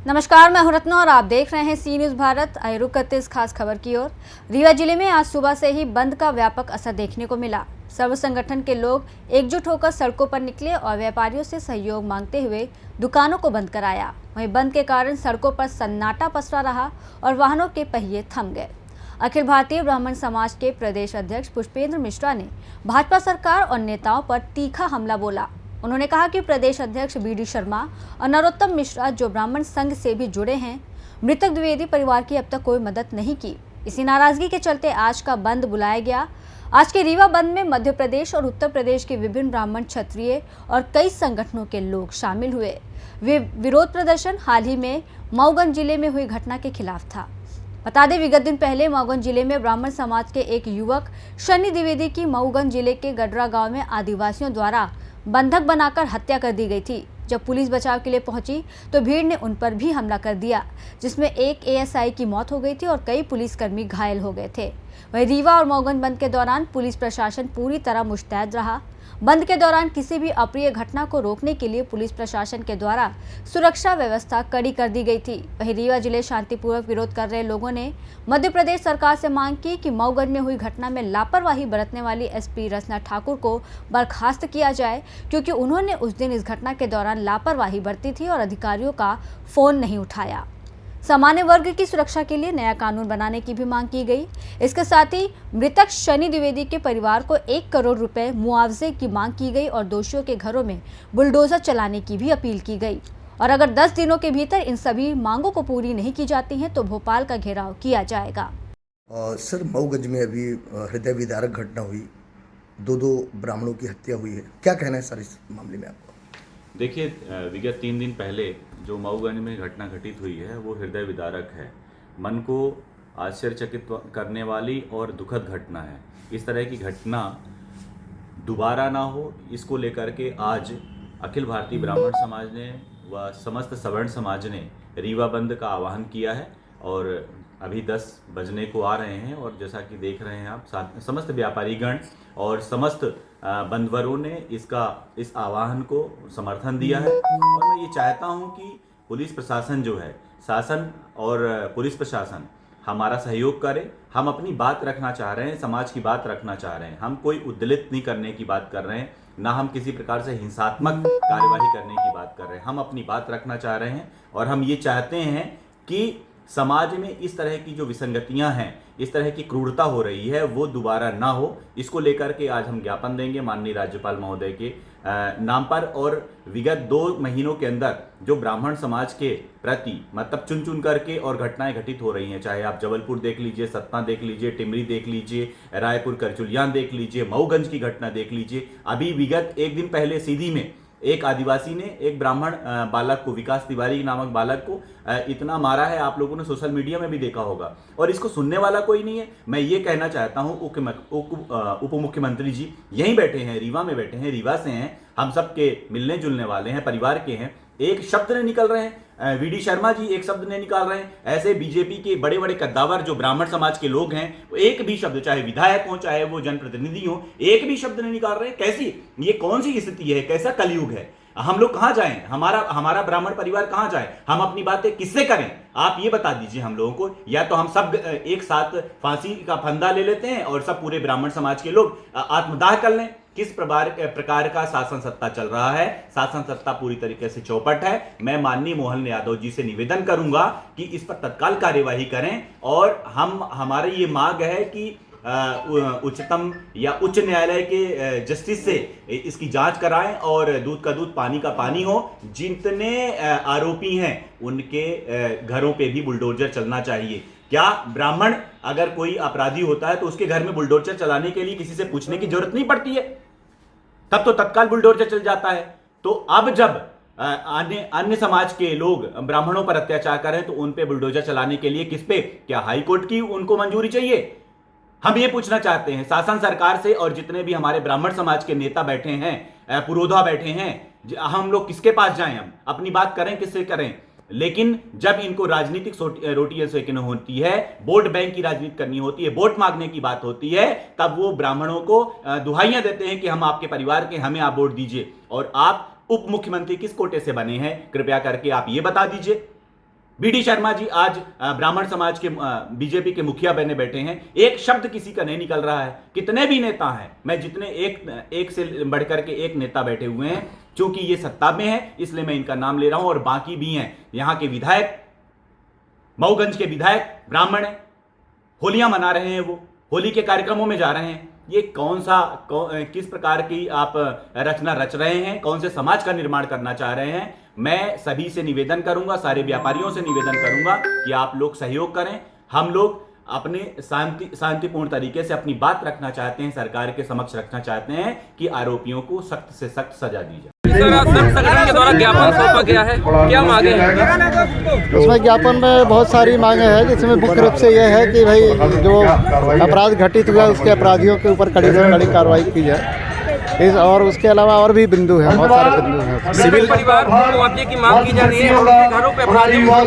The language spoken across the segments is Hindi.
नमस्कार, मैं हूं रत्ना और आप देख रहे हैं सी न्यूज़ भारत। आइए रुक करते इस खास खबर की ओर। रीवा जिले में आज सुबह से ही बंद का व्यापक असर देखने को मिला। सर्व संगठन के लोग एकजुट होकर सड़कों पर निकले और व्यापारियों से सहयोग मांगते हुए दुकानों को बंद कराया। वहीं बंद के कारण सड़कों पर सन्नाटा पसरा रहा और वाहनों के पहिए थम गए। अखिल भारतीय ब्राह्मण समाज के प्रदेश अध्यक्ष पुष्पेंद्र मिश्रा ने भाजपा सरकार और नेताओं पर तीखा हमला बोला। उन्होंने कहा कि प्रदेश अध्यक्ष बी.डी. शर्मा और नरोत्तम मिश्रा जो ब्राह्मण संघ से भी जुड़े हैं, मृतक द्विवेदी परिवार की अब तक कोई मदद नहीं की। इसी नाराजगी के चलते आज का बंद बुलाया गया। आज के रीवा बंद में मध्य प्रदेश और उत्तर प्रदेश के विभिन्न ब्राह्मण, क्षत्रिय और कई संगठनों के लोग शामिल हुए। वे विरोध प्रदर्शन हाल ही में मऊगंज जिले में हुई घटना के खिलाफ था। बता दें, विगत दिन पहले मऊगंज जिले में ब्राह्मण समाज के एक युवक शनि द्विवेदी की मऊगंज जिले के गडरा गांव में आदिवासियों द्वारा बंधक बनाकर हत्या कर दी गई थी। जब पुलिस बचाव के लिए पहुंची तो भीड़ ने उन पर भी हमला कर दिया, जिसमें एक एएसआई की मौत हो गई थी और कई पुलिसकर्मी घायल हो गए थे। वहीं रीवा और मऊगंज बंद के दौरान पुलिस प्रशासन पूरी तरह मुस्तैद रहा। बंद के दौरान किसी भी अप्रिय घटना को रोकने के लिए पुलिस प्रशासन के द्वारा सुरक्षा व्यवस्था कड़ी कर दी गई थी। वहीं रीवा जिले शांतिपूर्वक विरोध कर रहे लोगों ने मध्य प्रदेश सरकार से मांग की कि मऊगंज में हुई घटना में लापरवाही बरतने वाली एसपी रचना ठाकुर को बर्खास्त किया जाए, क्योंकि उन्होंने उस दिन इस घटना के दौरान लापरवाही बरती थी और अधिकारियों का फोन नहीं उठाया। सामान्य वर्ग की सुरक्षा के लिए नया कानून बनाने की भी मांग की गई। इसके साथ ही मृतक शनि द्विवेदी के परिवार को 1 करोड़ रुपए मुआवजे की मांग की गई और दोषियों के घरों में बुलडोजर चलाने की भी अपील की गई। और अगर 10 दिनों के भीतर इन सभी मांगों को पूरी नहीं की जाती हैं तो भोपाल का घेराव किया जाएगा। सर, मऊगंज में अभी हृदय विदारक घटना हुई, दो ब्राह्मणों की हत्या हुई है, क्या कहना है सर इस मामले में आपको? देखिए, विगत 3 दिन पहले जो मऊगंज में घटना घटित हुई है वो हृदय विदारक है। मन को आश्चर्यचकित करने वाली और दुखद घटना है। इस तरह की घटना दोबारा ना हो, इसको लेकर के आज अखिल भारतीय ब्राह्मण समाज ने व समस्त सवर्ण समाज ने रीवा बंद का आह्वान किया है और अभी 10 बजने को आ रहे हैं और जैसा कि देख रहे हैं आप, समस्त व्यापारीगण और समस्त बंधुवरों ने इस आह्वान को समर्थन दिया है। और मैं ये चाहता हूं कि पुलिस प्रशासन जो है, शासन और पुलिस प्रशासन हमारा सहयोग करे। हम अपनी बात रखना चाह रहे हैं, समाज की बात रखना चाह रहे हैं। हम कोई उद्दलित नहीं करने की बात कर रहे हैं, ना हम किसी प्रकार से हिंसात्मक कार्यवाही करने की बात कर रहे हैं। हम अपनी बात रखना चाह रहे हैं और हम ये चाहते हैं कि समाज में इस तरह की जो विसंगतियां हैं, इस तरह की क्रूरता हो रही है, वो दोबारा ना हो। इसको लेकर के आज हम ज्ञापन देंगे माननीय राज्यपाल महोदय के नाम पर। और विगत 2 महीनों के अंदर जो ब्राह्मण समाज के प्रति मतलब चुन चुन करके और घटनाएं घटित हो रही हैं, चाहे आप जबलपुर देख लीजिए, सतना देख लीजिए, टिमरी देख लीजिए, रायपुर करचुलियान देख लीजिए, मऊगंज की घटना देख लीजिए। अभी विगत 1 दिन पहले सीधी में एक आदिवासी ने एक ब्राह्मण बालक को, विकास तिवारी नामक बालक को इतना मारा है, आप लोगों ने सोशल मीडिया में भी देखा होगा और इसको सुनने वाला कोई नहीं है। मैं ये कहना चाहता हूं, उप मुख्यमंत्री जी यहीं बैठे हैं, रीवा में बैठे हैं, रीवा से हैं, हम सब के मिलने जुलने वाले हैं, परिवार के हैं। एक शब्द नहीं निकल रहे हैं, वी.डी. शर्मा जी एक शब्द नहीं निकाल रहे हैं। ऐसे बीजेपी के बड़े बड़े कद्दावर जो ब्राह्मण समाज के लोग हैं, वो एक भी शब्द, चाहे विधायक हो चाहे वो जनप्रतिनिधि हो, एक भी शब्द नहीं निकाल रहे। कैसी, ये कौन सी स्थिति है, कैसा कलयुग है? हम लोग कहां जाएं? हमारा ब्राह्मण परिवार कहां जाए? हम अपनी बातें किससे करें? आप ये बता दीजिए हम लोगों को। या तो हम सब एक साथ फांसी का फंदा ले लेते हैं और सब पूरे ब्राह्मण समाज के लोग आत्मदाह कर लें। किस प्रकार का शासन सत्ता चल रहा है? शासन सत्ता पूरी तरीके से चौपट है। मैं माननीय मोहन यादव जी से निवेदन करूंगा कि इस पर तत्काल कार्यवाही करें और हमारी ये मांग है कि उच्चतम या उच्च न्यायालय के जस्टिस से इसकी जांच कराएं और दूध का दूध पानी का पानी हो। जितने आरोपी हैं उनके घरों पे भी बुलडोजर चलना चाहिए। क्या ब्राह्मण अगर कोई अपराधी होता है तो उसके घर में बुलडोजर चलाने के लिए किसी से पूछने की जरूरत नहीं पड़ती है? तब तो तत्काल बुलडोजर चल जाता है। तो अब जब अन्य समाज के लोग ब्राह्मणों पर अत्याचार कर रहे हैं तो उन पे बुलडोजर चलाने के लिए किस पे, क्या हाईकोर्ट की उनको मंजूरी चाहिए? हम ये पूछना चाहते हैं शासन सरकार से और जितने भी हमारे ब्राह्मण समाज के नेता बैठे हैं, पुरोधा बैठे हैं, हम लोग किसके पास जाएं? हम अपनी बात करें, किससे करें? लेकिन जब इनको राजनीतिक रोटियां सेकनी होती है, वोट बैंक की राजनीति करनी होती है, वोट मांगने की बात होती है, तब वो ब्राह्मणों को दुहाइयां देते हैं कि हम आपके परिवार के, हमें आप वोट दीजिए। और आप उप मुख्यमंत्री किस कोटे से बने हैं, कृपया करके आप ये बता दीजिए। बीडी शर्मा जी आज ब्राह्मण समाज के बीजेपी के मुखिया बने बैठे हैं, एक शब्द किसी का नहीं निकल रहा है। कितने भी नेता हैं, मैं जितने एक से बढ़कर के एक नेता बैठे हुए हैं, क्योंकि ये सत्ता में है इसलिए मैं इनका नाम ले रहा हूं, और बाकी भी हैं। यहाँ के विधायक, मऊगंज के विधायक ब्राह्मण हैं, होलियां मना रहे हैं, वो होली के कार्यक्रमों में जा रहे हैं। ये किस प्रकार की आप रचना रच रहे हैं, कौन से समाज का निर्माण करना चाह रहे हैं? मैं सभी से निवेदन करूंगा, सारे व्यापारियों से निवेदन करूंगा कि आप लोग सहयोग करें। हम लोग अपने शांतिपूर्ण तरीके से अपनी बात रखना चाहते हैं, सरकार के समक्ष रखना चाहते हैं कि आरोपियों को सख्त से सख्त सजा दी जाए। संगठन के द्वारा ज्ञापन सौंपा गया है, क्या मांगे हैं? उसमें ज्ञापन में बहुत सारी मांगे हैं, जिसमें मुख्य रूप से यह है कि भाई जो अपराध घटित हुआ उसके अपराधियों के ऊपर कड़ी से कड़ी कार्रवाई की जाए। और उसके अलावा और भी बिंदु हैं, बहुत सारे बिंदु हैं। सिविल परिवार को मुआवजे की मांग की जा रही है, उनके घरों पे अपराधियों की मांग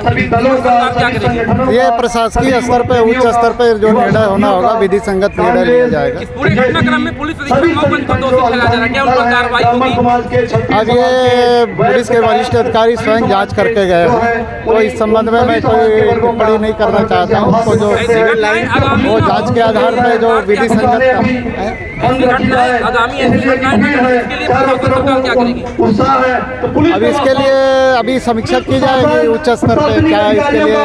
की क्या करेंगे? ये प्रशासकीय स्तर पे, उच्च स्तर पे जो निर्णय होना होगा, विधि संगत निर्णय लिया जाएगा। इस पूरे घटनाक्रम में पुलिस अधीक्षक मऊगंज को दोषी ठहराया जा रहा है, क्या उन पर कार्रवाई होगी? अब ये पुलिस के वरिष्ठ अधिकारी स्वयं जांच करके गए हैं, तो इस संबंध में मैं कोई टिप्पणी नहीं करना चाहता हूँ। उसको जो वो जांच के आधार पर जो विधि संगत आगामी इसके लिए सरकार क्या करेगी? अभी इसके लिए अभी समीक्षा की जाएगी उच्च स्तर पे, क्या इसके लिए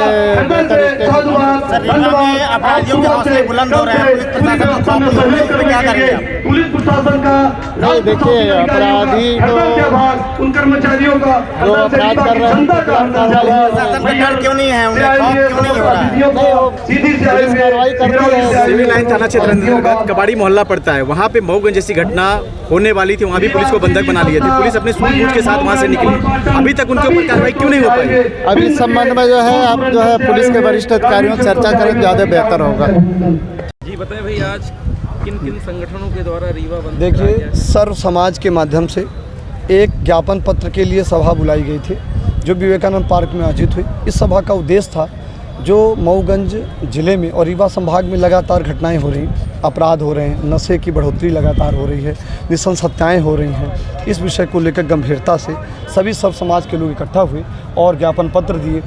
अपराधियों के हौसले बुलंद हो रहे हैं, क्या करेंगे? पुलिस प्रशासन का नहीं, देखिए अपराधी तो उन कर्मचारियों का जो अपराध कर रहे हैं डर क्यों नहीं है, उन्हें खौफ क्यों नहीं हो रहा है? सीधी से कार्रवाई करती है। सिविल लाइन थाना क्षेत्र अंतर्गत कबाड़ी मोहल्ला पड़ता है, वहाँ पे मऊगंज जैसी घटना होने वाली थी, वहाँ भी पुलिस को बंधक बना लिया था। पुलिस अपने सूझबूझ के साथ वहाँ से निकली, अभी तक उनके ऊपर कार्रवाई क्यों नहीं हो पाई? अभी इस संबंध में जो है आप जो है पुलिस के वरिष्ठ अधिकारियों से चर्चा करें, ज़्यादा बेहतर होगा। जी बताएं भाई, आज किन किन संगठनों के द्वारा रीवा बंद? देखिए, सर्व समाज के माध्यम से एक ज्ञापन पत्र के लिए सभा बुलाई गई थी, जो विवेकानंद पार्क में आयोजित हुई। इस सभा का उद्देश्य था जो मऊगंज ज़िले में और रीवा संभाग में लगातार घटनाएं हो रही, अपराध हो रहे हैं, नशे की बढ़ोतरी लगातार हो रही है, नृशंस हत्याएँ हो रही हैं, इस विषय को लेकर गंभीरता से सभी सब समाज के लोग इकट्ठा हुए और ज्ञापन पत्र दिए।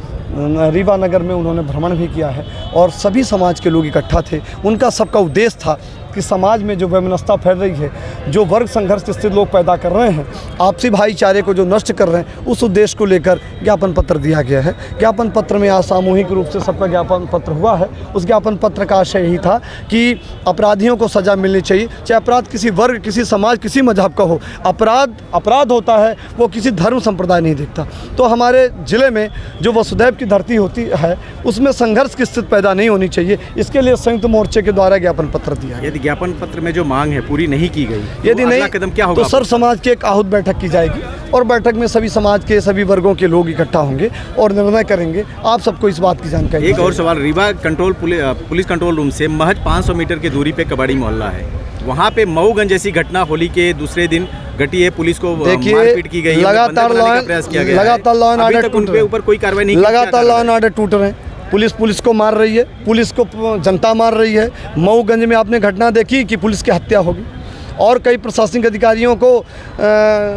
रीवा नगर में उन्होंने भ्रमण भी किया है और सभी समाज के लोग इकट्ठा थे। उनका सबका उद्देश्य था कि समाज में जो वैमनस्यता फैल रही है, जो वर्ग संघर्ष स्थित लोग पैदा कर रहे हैं, आपसी भाईचारे को जो नष्ट कर रहे हैं, उस उद्देश्य को लेकर ज्ञापन पत्र दिया गया है। ज्ञापन पत्र में आज सामूहिक रूप से सबका ज्ञापन पत्र हुआ है। उस ज्ञापन पत्र का आशय यही था कि अपराधियों को सज़ा मिलनी चाहिए, चाहे अपराध किसी वर्ग, किसी समाज, किसी मजहब का हो। अपराध होता है वो किसी धर्म संप्रदाय नहीं देखता। तो हमारे ज़िले में जो वसुधैव की धरती होती है, उसमें संघर्ष की स्थिति पैदा नहीं होनी चाहिए। इसके लिए संयुक्त मोर्चे के द्वारा ज्ञापन पत्र दिया गया। यदि ज्ञापन पत्र में जो मांग है पूरी नहीं की गई, यदि नहीं कदम क्या होगा? तो सर्व समाज की एक आहूत बैठक की जाएगी और बैठक में सभी समाज के सभी वर्गों के लोग इकट्ठा होंगे और निर्णय करेंगे। आप सबको इस बात की जानकारी। एक और सवाल, रीवा पुलिस कंट्रोल रूम से महज 500 मीटर की दूरी पे कबाड़ी मोहल्ला है, वहाँ पे मऊगंज जैसी घटना होली के दूसरे दिन घटी है, पुलिस को मारपीट की गई, लगातार लॉ एंड ऑर्डर उनके ऊपर कोई कार्रवाई नहीं, लगातार लॉ एंड ऑर्डर टूट रहे हैं। पुलिस को मार रही है, पुलिस को जनता मार रही है। मऊगंज में आपने घटना देखी कि पुलिस की हत्या होगी और कई प्रशासनिक अधिकारियों को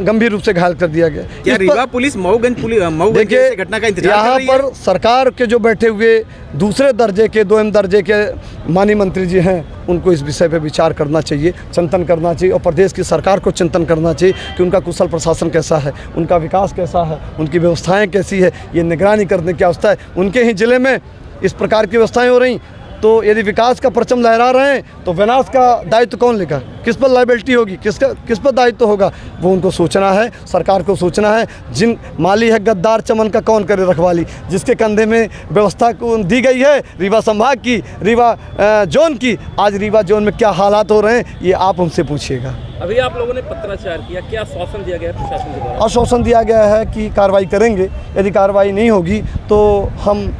गंभीर रूप से घायल कर दिया गया। क्या रीवा पुलिस मऊगंज जैसी घटना का इंतजार यहाँ पर सरकार के जो बैठे हुए दूसरे दर्जे के, 2M दर्जे के माननीय मंत्री जी हैं, उनको इस विषय पर विचार करना चाहिए, चिंतन करना चाहिए और प्रदेश की सरकार को चिंतन करना चाहिए कि उनका कुशल प्रशासन कैसा है, उनका विकास कैसा है, उनकी व्यवस्थाएं कैसी है, ये निगरानी करने की आवश्यकता है। उनके ही ज़िले में इस प्रकार की व्यवस्थाएं हो रही, तो यदि विकास का परचम लहरा रहे हैं तो विनाश का दायित्व कौन लेगा? किस पर लायबिलिटी होगी, किस पर दायित्व होगा, वो उनको सोचना है, सरकार को सोचना है। जिन माली है गद्दार चमन का कौन करे रखवाली, जिसके कंधे में व्यवस्था को दी गई है रीवा संभाग की, रीवा जोन की, आज रीवा जोन में क्या हालात हो रहे हैं ये आप हमसे पूछिएगा। अभी आप लोगों ने पत्राचार किया, क्या आश्वासन दिया गया है प्रशासन के द्वारा? आश्वासन दिया गया है कि कार्रवाई करेंगे, यदि कार्रवाई नहीं होगी तो हम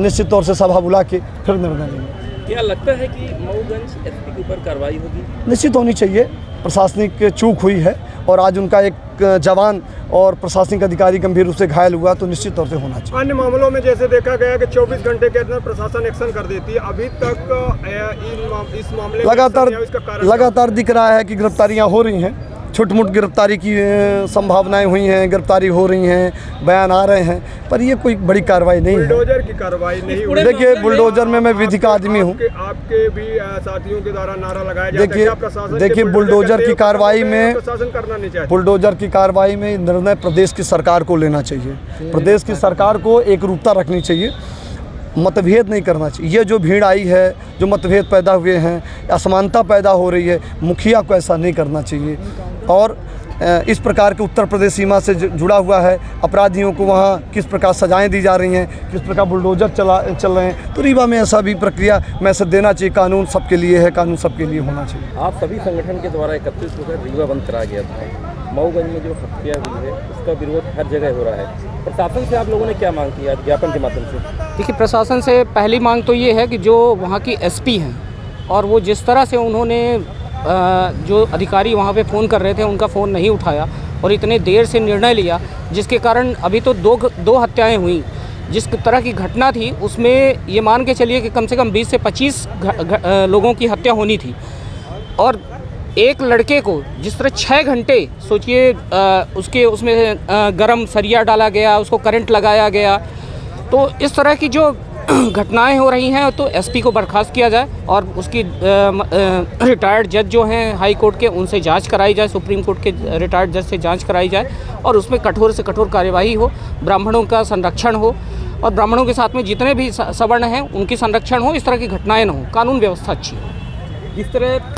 निश्चित तौर से सभा बुला के फिर निर्णय लेंगे। क्या लगता है कि मऊगंज एसपी के ऊपर कार्रवाई होगी? निश्चित होनी चाहिए। प्रशासनिक चूक हुई है और आज उनका एक जवान और प्रशासनिक अधिकारी गंभीर रूप से घायल हुआ, तो निश्चित तौर से होना चाहिए। अन्य मामलों में जैसे देखा गया कि 24 घंटे के अंदर प्रशासन एक्शन कर देती है, अभी तक इस मामले में लगातार दिख रहा है कि गिरफ्तारियां हो रही हैं, छोट-मोट गिरफ्तारी की संभावनाएं हुई हैं, गिरफ्तारी हो रही हैं, बयान आ रहे हैं, पर ये कोई बड़ी कार्रवाई नहीं है। बुलडोजर की कार्रवाई नहीं हुई। देखिए, बुलडोजर में मैं विधि का आदमी हूँ। आपके भी साथियों के द्वारा नारा लगाया जाता है, क्या प्रशासन देखिए बुलडोजर की कार्रवाई में प्रशासन करना नहीं चाहिए? बुलडोजर की कार्रवाई में निर्णय प्रदेश की सरकार को लेना चाहिए। प्रदेश की सरकार को एक रूपता रखनी चाहिए, मतभेद नहीं करना चाहिए। ये जो भीड़ आई है, जो मतभेद पैदा हुए हैं, असमानता पैदा हो रही है, मुखिया को ऐसा नहीं करना चाहिए। और इस प्रकार के उत्तर प्रदेश सीमा से जुड़ा हुआ है, अपराधियों को वहाँ किस प्रकार सजाएं दी जा रही हैं, किस प्रकार बुलडोजर चल रहे हैं, तो रीवा में ऐसा भी प्रक्रिया मैसेज देना चाहिए। कानून सबके लिए है, कानून सबके लिए होना चाहिए। आप सभी संगठन के द्वारा एकत्रित होकर रीवा बंद कराया गया था। मऊगंज में जो हत्या हुई है उसका विरोध हर जगह हो रहा है। प्रशासन से आप लोगों ने क्या मांग की आज ज्ञापन के माध्यम से? देखिए, प्रशासन से पहली मांग तो ये है कि जो वहाँ की एसपी हैं और वो जिस तरह से उन्होंने जो अधिकारी वहाँ पे फ़ोन कर रहे थे उनका फ़ोन नहीं उठाया और इतने देर से निर्णय लिया, जिसके कारण अभी तो दो हत्याएं हुई। जिस तरह की घटना थी उसमें ये मान के चलिए कि कम से कम 20 से 25 लोगों की हत्या होनी थी। और एक लड़के को जिस तरह 6 घंटे सोचिए उसमें गरम सरिया डाला गया, उसको करंट लगाया गया, तो इस तरह की जो घटनाएं हो रही हैं तो एसपी को बर्खास्त किया जाए और उसकी रिटायर्ड जज जो हैं हाई कोर्ट के, उनसे जांच कराई जाए, सुप्रीम कोर्ट के रिटायर्ड जज से जांच कराई जाए और उसमें कठोर से कठोर कार्यवाही हो, ब्राह्मणों का संरक्षण हो और ब्राह्मणों के साथ में जितने भी सवर्ण हैं उनकी संरक्षण हो, इस तरह की घटनाएं न हो, कानून व्यवस्था अच्छी हो। जिस तरह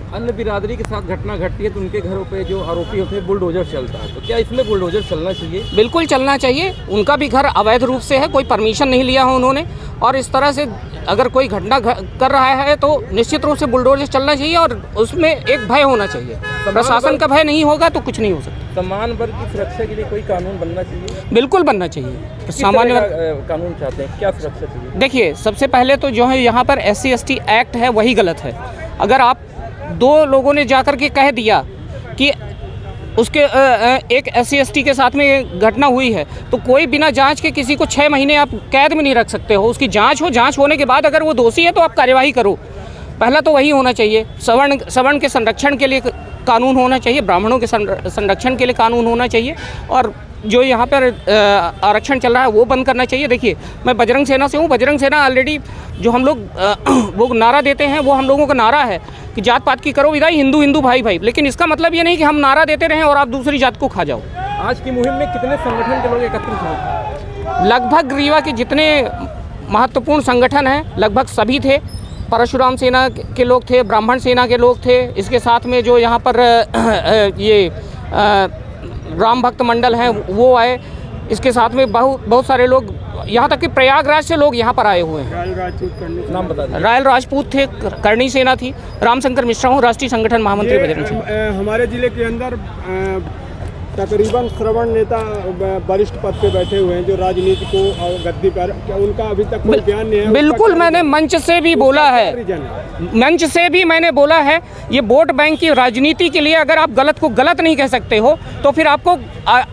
अन्य बिरादरी के साथ घटना घटती है तो उनके घरों पे जो आरोपी होते हैं बुलडोजर चलता है, तो क्या इसमें बुलडोजर चलना चाहिए? बिल्कुल चलना चाहिए। उनका भी घर अवैध रूप से है, कोई परमिशन नहीं लिया है उन्होंने, और इस तरह से अगर कोई घटना कर रहा है तो निश्चित रूप से बुलडोजर चलना चाहिए और उसमें एक भय होना चाहिए। प्रशासन का भय नहीं होगा तो कुछ नहीं हो सकता। समान वर्ग की सुरक्षा के लिए कोई कानून बनना चाहिए? बिल्कुल बनना चाहिए। सामान्य कानून चाहते हैं, क्या सुरक्षा चाहिए? देखिए, सबसे पहले तो जो है यहाँ पर SC/ST एक्ट है वही गलत है। अगर आप 2 लोगों ने जाकर के कह दिया कि उसके एक SC/ST के साथ में घटना हुई है तो कोई बिना जांच के किसी को 6 महीने आप कैद में नहीं रख सकते हो। उसकी जांच हो, जांच होने के बाद अगर वो दोषी है तो आप कार्यवाही करो। पहला तो वही होना चाहिए। सवर्ण के संरक्षण के लिए कानून होना चाहिए, ब्राह्मणों के संरक्षण के लिए कानून होना चाहिए और जो यहाँ पर आरक्षण चल रहा है वो बंद करना चाहिए। देखिए, मैं बजरंग सेना से हूँ। बजरंग सेना ऑलरेडी जो हम लोग वो नारा देते हैं वो हम लोगों का नारा है कि जात पात की करो विदाई, हिंदू हिंदू भाई भाई। लेकिन इसका मतलब ये नहीं कि हम नारा देते रहें और आप दूसरी जात को खा जाओ। आज की मुहिम में कितने संगठन के लोग एकत्रित हुए? लगभग रीवा के जितने महत्वपूर्ण संगठन हैं लगभग सभी थे। परशुराम सेना के लोग थे, ब्राह्मण सेना के लोग थे, इसके साथ में जो यहाँ पर ये राम भक्त मंडल हैं वो आए, इसके साथ में बहुत सारे लोग, यहाँ तक कि प्रयागराज से लोग यहाँ पर आए हुए हैं। नाम बता दीजिए। रायल राजपूत थे, करणी सेना थी, रामशंकर मिश्रा हूँ, राष्ट्रीय संगठन महामंत्री बजरंग सेना। हमारे जिले के अंदर तकरीबन श्रवण नेता वरिष्ठ पद पे बैठे हुए हैं जो राजनीति को और गद्दी पर, क्या उनका अभी तक कोई बयान नहीं है? बिल्कुल, मैंने मंच से भी बोला है, मंच से भी मैंने बोला है, ये वोट बैंक की राजनीति के लिए अगर आप गलत को गलत नहीं कह सकते हो तो फिर आपको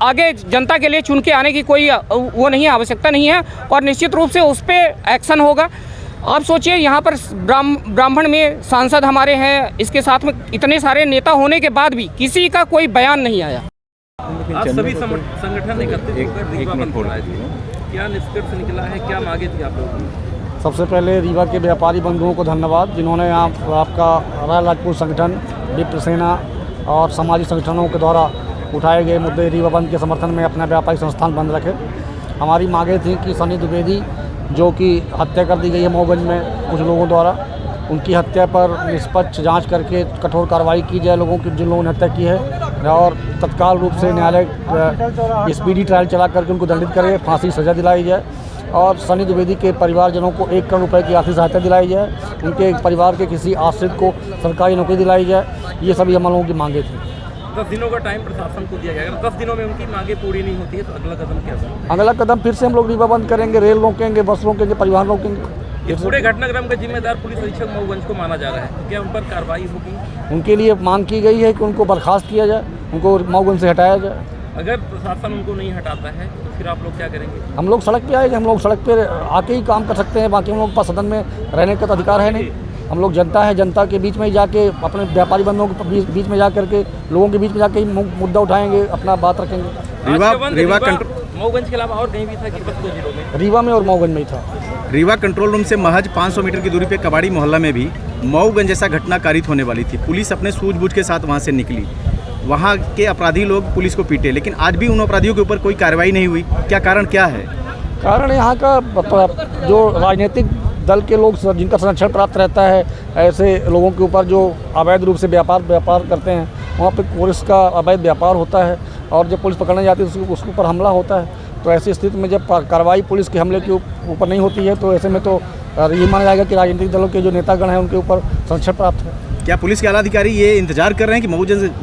आगे जनता के लिए चुन के आने की कोई वो नहीं है, आवश्यकता नहीं है और निश्चित रूप से उस पर एक्शन होगा। आप सोचिए, यहाँ पर ब्राह्मण में सांसद हमारे हैं, इसके साथ में इतने सारे नेता होने के बाद भी किसी का कोई बयान नहीं आया। आप सभी संगठन एकत्रित होकर रीवा बंद कराए थे, क्या निष्कर्ष निकला है, क्या मांगे थी आप लोगों की? सबसे पहले रीवा के व्यापारी बंधुओं को धन्यवाद जिन्होंने आपका रायल राजपूत संगठन, विप्र सेना और सामाजिक संगठनों के द्वारा उठाए गए मुद्दे रीवा बंद के समर्थन में अपना व्यापारिक संस्थान बंद रखे। हमारी मांगें थी कि सनी द्विवेदी जो कि हत्या कर दी गई है मऊगंज में कुछ लोगों द्वारा, उनकी हत्या पर निष्पक्ष जांच करके कठोर कार्रवाई की जाए लोगों की जिन लोगों ने हत्या की है और तत्काल रूप से न्यायालय स्पीडी ट्रायल चला करके उनको दंडित करे, फांसी सज़ा दिलाई जाए और सनी द्विवेदी के परिवारजनों को 1 करोड़ रुपए की आर्थिक सहायता दिलाई जाए, उनके परिवार के किसी आश्रित को सरकारी नौकरी दिलाई जाए। ये सभी हम लोगों की मांगे थी। 10 दिनों का टाइम प्रशासन को दिया गया, अगर 10 दिनों में उनकी मांगे पूरी नहीं होती है तो अगला कदम क्या है? अगला कदम फिर से हम लोग रीवा बंद करेंगे, रेल रोकेंगे, बस रोकेंगे, परिवहन रोकेंगे। इस पूरे घटनाक्रम का जिम्मेदार पुलिस अधीक्षक मऊगंज को माना जा रहा है, तो क्या उन पर कार्रवाई होगी? उनके लिए मांग की गई है कि उनको बर्खास्त किया जाए, उनको मऊगंज से हटाया जाए। अगर प्रशासन उनको नहीं हटाता है तो फिर आप लोग क्या करेंगे? हम लोग सड़क पे आएंगे, हम लोग सड़क पे आके ही काम कर सकते हैं, बाकी हम लोग के पास सदन में रहने का तो अधिकार है नहीं। हम लोग जनता है, जनता के बीच में ही जाके अपने व्यापारी बंधुओं के बीच में जा करके लोगों के बीच में जाके मुद्दा उठाएंगे, अपना बात रखेंगे। मऊगंज के अलावा और कहीं भी था कि बस 2 जिलों में? रीवा में और मऊगंज में ही था। रीवा कंट्रोल रूम से महज 500 मीटर की दूरी पे कबाड़ी मोहल्ला में भी मऊगंज जैसा घटना कारित होने वाली थी। पुलिस अपने सूझबूझ के साथ वहाँ से निकली, वहाँ के अपराधी लोग पुलिस को पीटे, लेकिन आज भी उन अपराधियों के ऊपर कोई कार्रवाई नहीं हुई। क्या कारण क्या है? कारण यहाँ का जो राजनीतिक दल के लोग जिनका संरक्षण प्राप्त रहता है, ऐसे लोगों के ऊपर जो अवैध रूप से व्यापार करते हैं, वहाँ पे पुलिस का अवैध व्यापार होता है और जब पुलिस पकड़ने जाती है उसके ऊपर हमला होता है। तो ऐसी स्थिति में जब कार्रवाई पुलिस के हमले के ऊपर नहीं होती है तो ऐसे में तो ये माना जाएगा कि राजनीतिक दलों के जो नेतागण हैं उनके ऊपर संरक्षण प्राप्त है। क्या पुलिस के आला अधिकारी ये इंतजार कर रहे हैं कि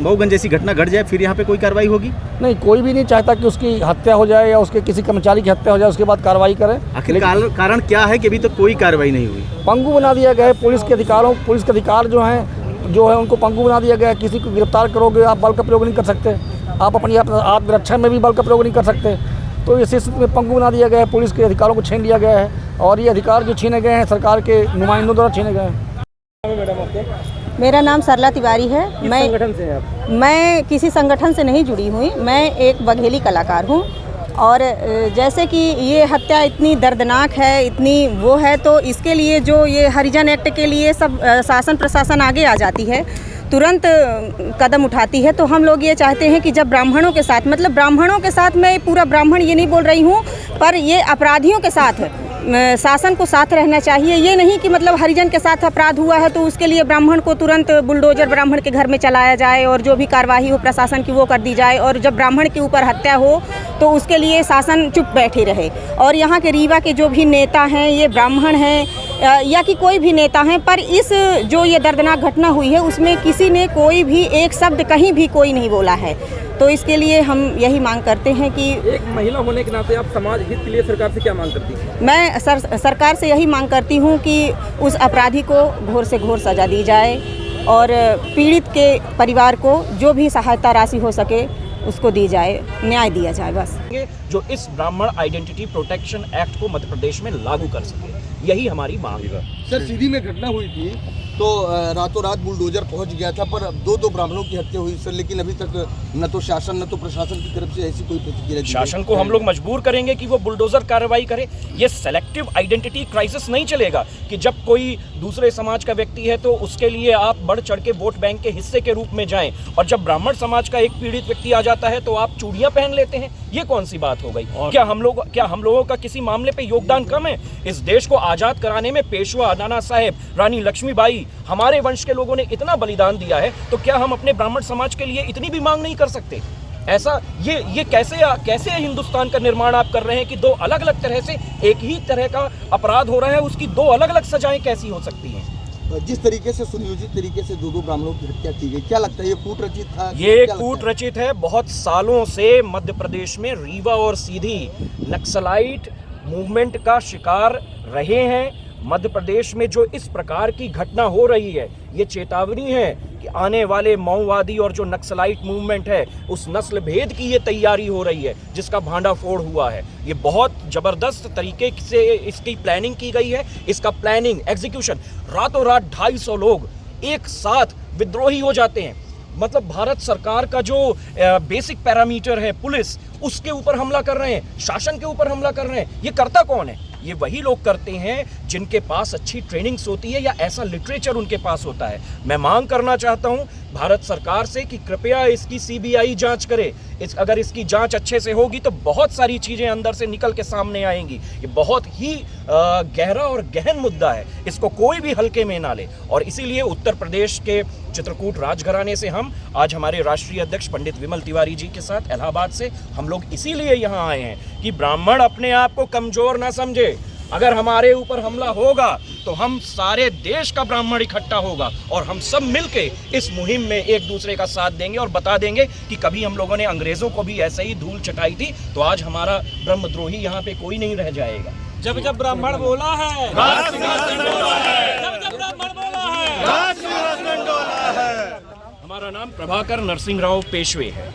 मऊगंज जैसी घटना घट जाए फिर यहाँ पे कोई कार्रवाई होगी? नहीं, कोई भी नहीं चाहता कि उसकी हत्या हो जाए या उसके किसी कर्मचारी की हत्या हो जाए उसके बाद कार्रवाई करें। आखिर कारण क्या है कि अभी तक कोई कार्रवाई नहीं हुई? पंगु बना दिया गया है पुलिस के अधिकार जो है उनको पंगु बना दिया गया है। किसी को गिरफ्तार करोगे आप बल का प्रयोग नहीं कर सकते, आप अपनी आत्मरक्षा में भी बल का प्रयोग नहीं कर सकते। तो इस स्थिति में पंगु बना दिया गया है, पुलिस के अधिकारों को छीन लिया गया है और ये अधिकार जो छीने गए हैं सरकार के नुमाइंदों द्वारा छीने गए हैं। मैडम आपको? मेरा नाम सरला तिवारी है। किस संगठन से हैं आप? मैं किसी संगठन से नहीं जुड़ी हुई, मैं एक बघेली कलाकार हूँ। और जैसे कि ये हत्या इतनी दर्दनाक है, इतनी वो है, तो इसके लिए जो ये हरिजन एक्ट के लिए सब शासन प्रशासन आगे आ जाती है, तुरंत कदम उठाती है। तो हम लोग ये चाहते हैं कि जब ब्राह्मणों के साथ, मतलब ब्राह्मणों के साथ, मैं पूरा ब्राह्मण ये नहीं बोल रही हूँ, पर ये अपराधियों के साथ शासन को साथ रहना चाहिए। ये नहीं कि मतलब हरिजन के साथ अपराध हुआ है तो उसके लिए ब्राह्मण को तुरंत बुलडोजर ब्राह्मण के घर में चलाया जाए और जो भी कार्रवाई हो प्रशासन की वो कर दी जाए, और जब ब्राह्मण के ऊपर हत्या हो तो उसके लिए शासन चुप बैठे रहे। और यहाँ के रीवा के जो भी नेता हैं, ये ब्राह्मण हैं या कि कोई भी नेता हैं, पर इस जो ये दर्दनाक घटना हुई है उसमें किसी ने कोई भी एक शब्द कहीं भी कोई नहीं बोला है। तो इसके लिए हम यही मांग करते हैं कि एक महिला होने के नाते आप समाज हित के लिए सरकार से क्या मांग करती हैं? मैं सरकार से यही मांग करती हूँ कि उस अपराधी को घोर से घोर सजा दी जाए और पीड़ित के परिवार को जो भी सहायता राशि हो सके उसको दी जाए, न्याय दिया जाए बस। जो इस ब्राह्मण आइडेंटिटी प्रोटेक्शन एक्ट को मध्य प्रदेश में लागू कर सके, यही हमारी मांग है। सर, सीधी में घटना हुई थी तो रातों रात बुलडोजर पहुंच गया था, पर दो ब्राह्मणों की हत्या हुई सर, लेकिन अभी तक न तो शासन न तो प्रशासन की तरफ से ऐसी कोई प्रतिक्रिया। शासन को हम लोग मजबूर करेंगे कि वो बुलडोजर कार्रवाई करे। ये सेलेक्टिव आइडेंटिटी क्राइसिस नहीं चलेगा कि जब कोई दूसरे समाज का व्यक्ति है तो उसके लिए आप बढ़ चढ़ के वोट बैंक के हिस्से के रूप में जाएं, और जब ब्राह्मण समाज का एक पीड़ित व्यक्ति आ जाता है तो आप चूड़ियां पहन लेते हैं। ये कौन सी बात हो गई? क्या हम लोगों का किसी मामले पे योगदान कम है? इस देश को आजाद कराने में पेशवा, नाना साहेब, रानी लक्ष्मीबाई, हमारे वंश के लोगों ने इतना बलिदान दिया है, तो क्या हम अपने ब्राह्मण समाज के लिए इतनी भी मांग नहीं कर सकते? ऐसा ये कैसे हिंदुस्तान का निर्माण आप कर रहे हैं कि दो अलग अलग तरह से एक ही तरह का अपराध हो रहा है, उसकी दो अलग अलग सजाएं कैसी हो सकती हैं? जिस तरीके से सुनियोजित तरीके से दो ब्राह्मणों की हत्या की गई, क्या लगता है ये कूट रचित था? ये कूट रचित है। बहुत सालों से मध्य प्रदेश में रीवा और सीधी नक्सलाइट मूवमेंट का शिकार रहे हैं। मध्य प्रदेश में जो इस प्रकार की घटना हो रही है, ये चेतावनी है कि आने वाले माओवादी और जो नक्सलाइट मूवमेंट है, उस नस्ल भेद की ये तैयारी हो रही है जिसका भांडाफोड़ हुआ है। ये बहुत जबरदस्त तरीके से इसकी प्लानिंग की गई है। इसका प्लानिंग, एग्जीक्यूशन, रातों रात 250 लोग एक साथ विद्रोही हो जाते हैं। मतलब भारत सरकार का जो बेसिक पैरामीटर है पुलिस, उसके ऊपर हमला कर रहे हैं, शासन के ऊपर हमला कर रहे हैं। ये करता कौन है? ये वही लोग करते हैं जिनके पास अच्छी ट्रेनिंग्स होती है या ऐसा लिटरेचर उनके पास होता है। मैं मांग करना चाहता हूं भारत सरकार से कि कृपया इसकी सीबीआई जांच करे। अगर इसकी जांच अच्छे से होगी तो बहुत सारी चीजें अंदर से निकल के सामने आएंगी। ये बहुत ही गहरा और गहन मुद्दा है, इसको कोई भी हल्के में ना ले। और इसीलिए उत्तर प्रदेश के चित्रकूट राजघराने से हम आज हमारे राष्ट्रीय अध्यक्ष पंडित विमल तिवारी जी के साथ इलाहाबाद से हम लोग इसीलिए यहाँ आए हैं कि ब्राह्मण अपने आप को कमजोर ना समझे। अगर हमारे ऊपर हमला होगा तो हम सारे देश का ब्राह्मण इकट्ठा होगा और हम सब मिलके इस मुहिम में एक दूसरे का साथ देंगे और बता देंगे कि कभी हम लोगों ने अंग्रेजों को भी ऐसे ही धूल चटाई थी, तो आज हमारा ब्रह्मद्रोही यहाँ पे कोई नहीं रह जाएगा। जब जब ब्राह्मण बोला है, जब जब ब्राह्मण बोला है। हमारा नाम प्रभाकर नरसिंह राव पेशवे है।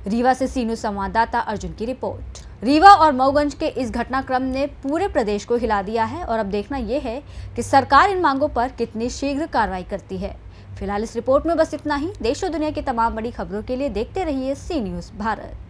रीवा से सीनू संवाददाता अर्जुन की रिपोर्ट। रीवा और मऊगंज के इस घटनाक्रम ने पूरे प्रदेश को हिला दिया है और अब देखना यह है कि सरकार इन मांगों पर कितनी शीघ्र कार्रवाई करती है। फिलहाल इस रिपोर्ट में बस इतना ही। देश और दुनिया की तमाम बड़ी खबरों के लिए देखते रहिए सी न्यूज़ भारत।